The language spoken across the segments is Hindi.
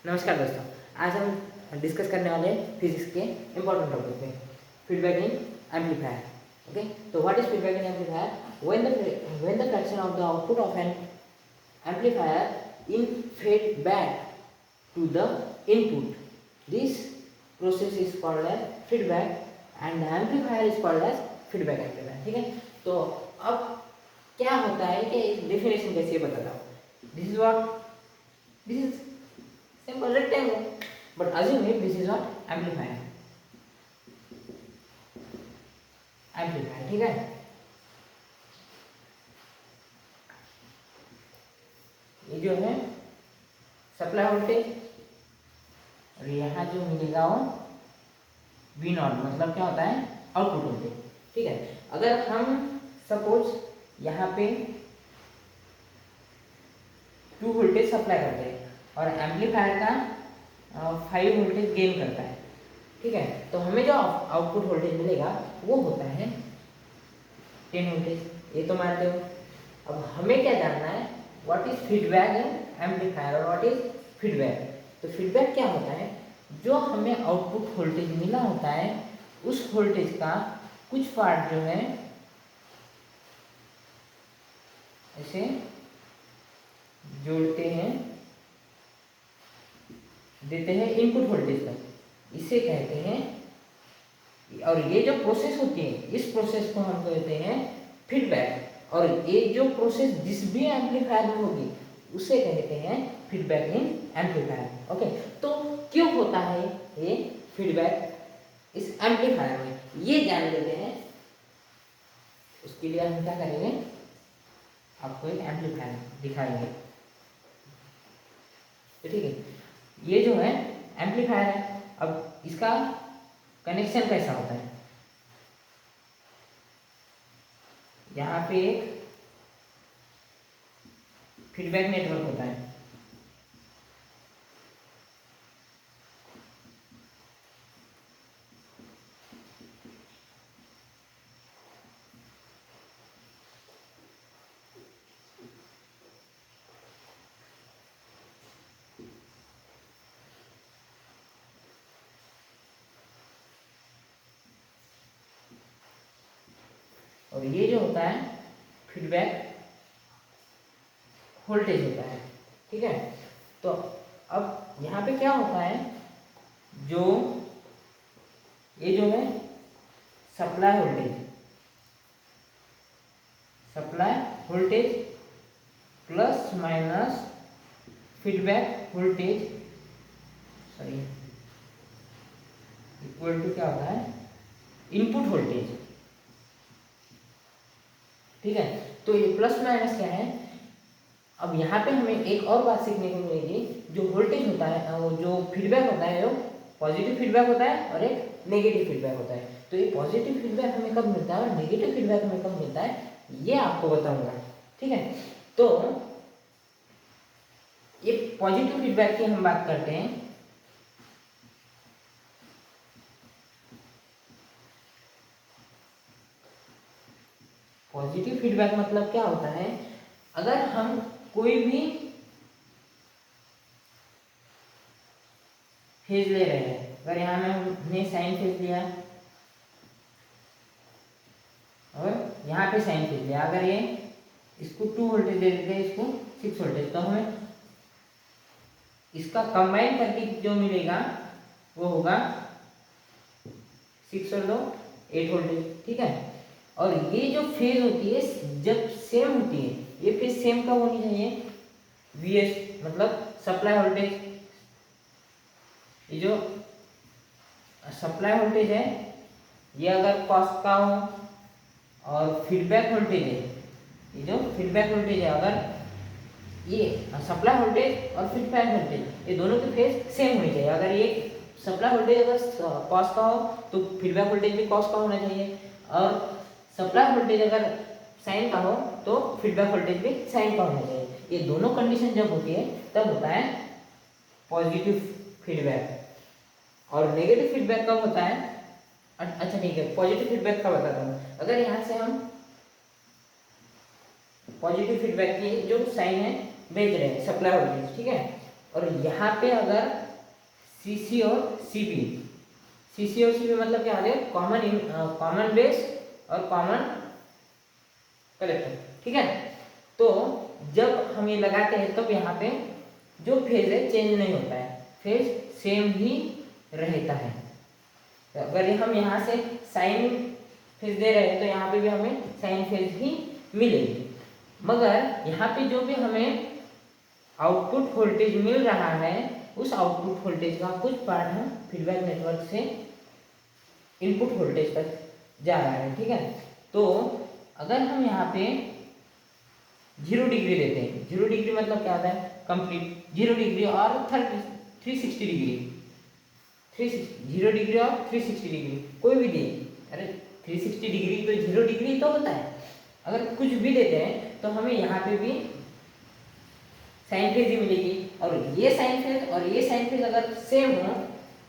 नमस्कार दोस्तों, आज हम डिस्कस करने वाले हैं फिजिक्स के इम्पोर्टेंट टॉपिक पे फीडबैक इन एम्पलीफायर। ओके, तो what is feedback in amplifier? When the fraction of the output of N amplifier in feedback to the input, this process is called as feedback and the amplifier is called as feedback amplifier। ठीक है, तो अब क्या होता है कि डेफिनेशन कैसे बताता हूँ। This is simple rectangle, but assume it this is what amplifier, ठीक है। ये जो है सप्लाई वोल्टेज और यहाँ जो मिलेगा वो V नॉट, मतलब क्या होता है आउटपुट वोल्टेज। ठीक है, अगर हम सपोज यहाँ पे 2 वोल्टेज सप्लाई करते हैं और एम्पलीफायर का 5 वोल्टेज गेन करता है, ठीक है, तो हमें जो आउटपुट वोल्टेज मिलेगा वो होता है 10 वोल्टेज, ये तो मानते हो। अब हमें क्या जानना है, what is feedback in amplifier और व्हाट इज फीडबैक। तो फीडबैक क्या होता है, जो हमें आउटपुट वोल्टेज मिला होता है उस वोल्टेज का कुछ पार्ट जो है ऐसे जोड़ते हैं, देते हैं इनपुट वोल्टेज का, इसे कहते हैं। और ये जो प्रोसेस होती है इस प्रोसेस को हम कहते हैं फीडबैक, और ये जो प्रोसेस जिस भी एम्पलीफायर में होगी उसे कहते हैं फीडबैक इन एम्पलीफायर। ओके, तो क्यों होता है ये फीडबैक इस एम्पलीफायर में, ये जान लेते हैं। उसके लिए हम क्या करेंगे, आपको एक एम्पलीफायर दिखाएंगे। तो ठीक है, ये जो है एम्पलीफायर है। अब इसका कनेक्शन कैसा होता है, यहाँ पे एक फीडबैक नेटवर्क होता है, और ये जो होता है फीडबैक वोल्टेज होता है। ठीक है, तो अब यहाँ पे क्या होता है, जो ये जो है supply voltage plus minus feedback voltage equal to क्या होता है इनपुट वोल्टेज। ठीक है, तो ये प्लस माइनस क्या है। अब यहाँ पे हमें एक और बात सीखने को मिलेगी, जो वोल्टेज होता है वो जो फीडबैक होता है वो पॉजिटिव फीडबैक होता है और एक नेगेटिव फीडबैक होता है। तो ये पॉजिटिव फीडबैक हमें कब मिलता है और नेगेटिव फीडबैक हमें कब मिलता है, ये आपको बताऊंगा। ठीक है, तो ये पॉजिटिव फीडबैक की हम बात करते हैं। पॉजिटिव फीडबैक मतलब क्या होता है, अगर हम कोई भी फेज ले रहे हैं, अगर यहाँ में हमने साइन फेज लिया और यहाँ पे साइन फेज लिया, अगर ये इसको 2 वोल्टेज दे देते हैं, इसको 6 वोल्टेज, तो हमें इसका कंबाइन करके जो मिलेगा वो होगा 6 और 2 8 वोल्टेज। ठीक है, और ये जो फेज होती है जब सेम होती है, ये फेज सेम कब होनी चाहिए, VS मतलब सप्लाई वोल्टेज। ये जो सप्लाई वोल्टेज है ये अगर कॉस का हो और फीडबैक वोल्टेज है, ये जो फीडबैक वोल्टेज है, अगर ये सप्लाई वोल्टेज और फीडबैक वोल्टेज ये दोनों के फेज सेम होनी चाहिए। अगर ये सप्लाई वोल्टेज अगर कॉस का हो तो फीडबैक वोल्टेज भी कॉस का होना चाहिए, और सप्लाई वोल्टेज अगर साइन का हो तो फीडबैक वोल्टेज भी साइन का होना चाहिए। ये दोनों कंडीशन जब होती है तब होता है पॉजिटिव फीडबैक। और नेगेटिव फीडबैक कब होता है, अच्छा ठीक है, पॉजिटिव फीडबैक का बताता हूँ। अगर यहाँ से हम पॉजिटिव फीडबैक की जो साइन है भेज रहे हैं सप्लाई वोल्टेज, ठीक है, और यहाँ पे अगर सी और सी मतलब क्या आ गया, कॉमन बेस और कॉमन कलेक्टर, ठीक है। तो जब हम ये लगाते हैं तब यहाँ पे जो फेज है चेंज नहीं होता है, फेज सेम ही रहता है। तो अगर हम यहाँ से साइन फेज दे रहे हैं तो यहाँ पे भी हमें साइन फेज ही मिलेगी, मगर यहाँ पे जो भी हमें आउटपुट वोल्टेज मिल रहा है उस आउटपुट वोल्टेज का कुछ पार्ट हम फीडबैक नेटवर्क से इनपुट वोल्टेज तक जा रहा है, ठीक है। तो अगर हम यहाँ पे 0 डिग्री देते हैं, 0 डिग्री मतलब क्या होता है, कंप्लीट 0 डिग्री और 360 डिग्री, 0 डिग्री और 360 डिग्री कोई भी दे, अरे 360 डिग्री तो 0 डिग्री तो होता है। अगर कुछ भी देते हैं तो हमें यहाँ पे भी साइन फेज ही मिलेगी, और ये साइन फेज और ये साइन फेज अगर सेम हो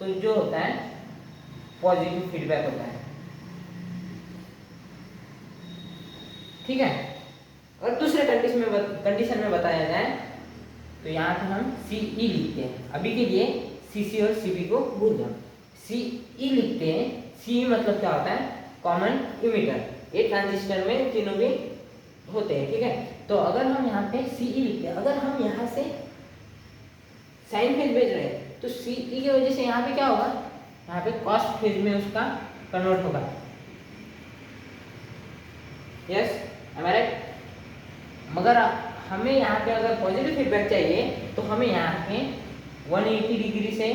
तो जो होता है पॉजिटिव फीडबैक होता है, ठीक है। और दूसरे कंडीशन में बताया जाए तो यहाँ पे हम CE लिखते हैं, अभी के लिए CC और CB को भूल जाओ, CE लिखते हैं। CE मतलब क्या होता है, कॉमन इमिटर, ये ट्रांजिस्टर में तीनों भी होते हैं, ठीक है। तो अगर हम यहाँ पे CE लिखते हैं, अगर हम यहाँ से साइन फेज भेज रहे हैं तो CE की वजह से यहाँ पे क्या होगा, यहाँ पे कॉस फेज में उसका कन्वर्ट होगा, यस एम आई राइट। मगर हमें यहाँ पे अगर पॉजिटिव फीडबैक चाहिए तो हमें यहाँ पे 180 डिग्री से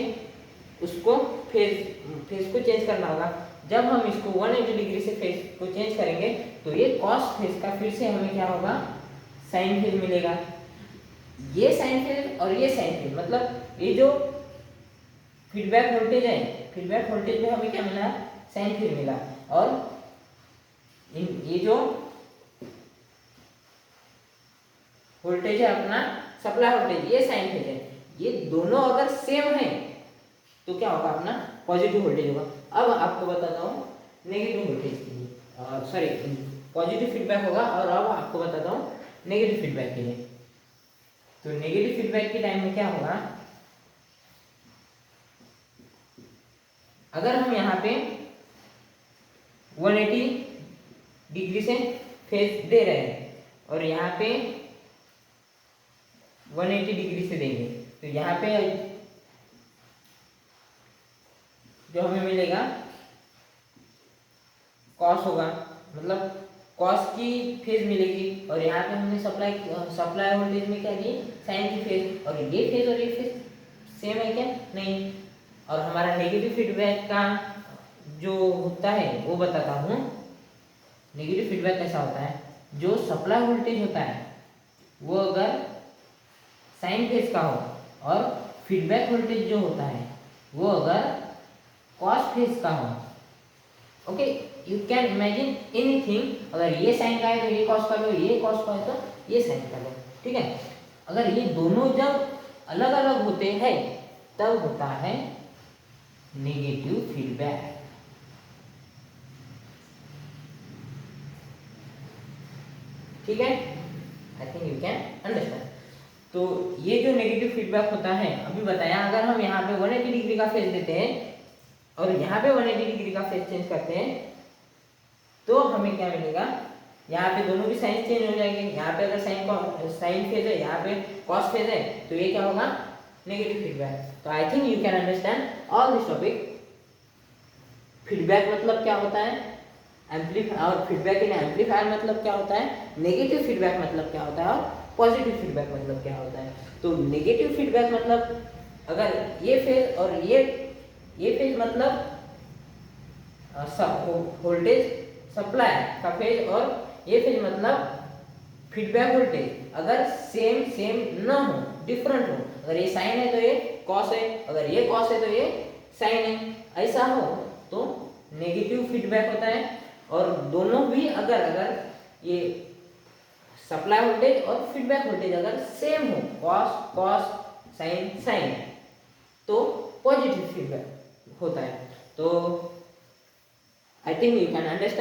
उसको फेज को चेंज करना होगा। जब हम इसको 180 डिग्री से फेज को चेंज करेंगे तो ये कॉस फेज का फिर से हमें क्या होगा, साइन फेज मिलेगा। ये साइन फेज और ये साइन फेज मतलब ये जो फीडबैक वोल्टेज है, फीडबैक वोल्टेज में हमें क्या मिला, साइन फेज मिला, और ये जो वोल्टेज है अपना सप्लाई वोल्टेज, ये साइन फेज है, ये दोनों अगर सेम है तो क्या होगा, अपना पॉजिटिव वोल्टेज होगा। अब आपको बताता हूँ नेगेटिव वोल्टेज के लिए, सॉरी पॉजिटिव फीडबैक होगा, और अब आपको बताता हूँ नेगेटिव फीडबैक के लिए। तो नेगेटिव फीडबैक के टाइम में क्या होगा, अगर हम यहाँ पे 180 डिग्री से फेज दे रहे हैं और यहाँ पे 180 डिग्री से देंगे तो यहाँ पे जो हमें मिलेगा कॉस होगा, मतलब कॉस की फेज मिलेगी, और यहाँ पे हमने सप्लाई वोल्टेज में क्या दी, साइन की फेज, और ये फेज सेम है क्या, नहीं। और हमारा नेगेटिव फीडबैक का जो होता है वो बताता हूँ। नेगेटिव फीडबैक कैसा होता है, जो सप्लाई वोल्टेज होता है वो अगर साइन फेज का हो और फीडबैक वोल्टेज जो होता है वो अगर कॉस फेज का हो, okay, you can imagine anything, अगर ये साइन का है तो ये कॉस का लो, ये कॉस का है तो ये साइन का लो, ठीक है। अगर ये दोनों जब अलग अलग होते हैं तब होता है नेगेटिव फीडबैक, ठीक है। I think you can understand. तो ये जो नेगेटिव फीडबैक होता है अभी बताया, अगर हम यहाँ पे 180 डिग्री का फेज देते हैं और यहाँ पे 180 डिग्री का फेज चेंज करते हैं तो हमें क्या मिलेगा, यहाँ पे दोनों भी साइन चेंज हो जाएंगे। यहाँ पे अगर साइन फेज है, यहाँ पे कॉस फेज है, तो ये क्या होगा, नेगेटिव फीडबैक। तो I think you can understand all this topic. Feedback मतलब क्या होता है, एम्पलीफायर, और फीडबैक इन एम्पलीफायर मतलब क्या होता है, नेगेटिव फीडबैक मतलब क्या होता है, और पॉजिटिव फीडबैक मतलब क्या होता है। तो नेगेटिव फीडबैक मतलब अगर ये फेज और ये फेज मतलब वोल्टेज सप्लाई का फेज, और ये फेज मतलब फीडबैक वोल्टेज अगर सेम ना हो, डिफरेंट हो, अगर ये साइन है तो ये कॉस है, अगर ये कॉस है तो ये साइन है, ऐसा हो तो नेगेटिव फीडबैक होता है। और दोनों भी अगर ये सप्लाई वोल्टेज और फीडबैक वोल्टेज अगर सेम हो, कॉस साइन, तो पॉजिटिव फीडबैक होता है। तो I think you can understand.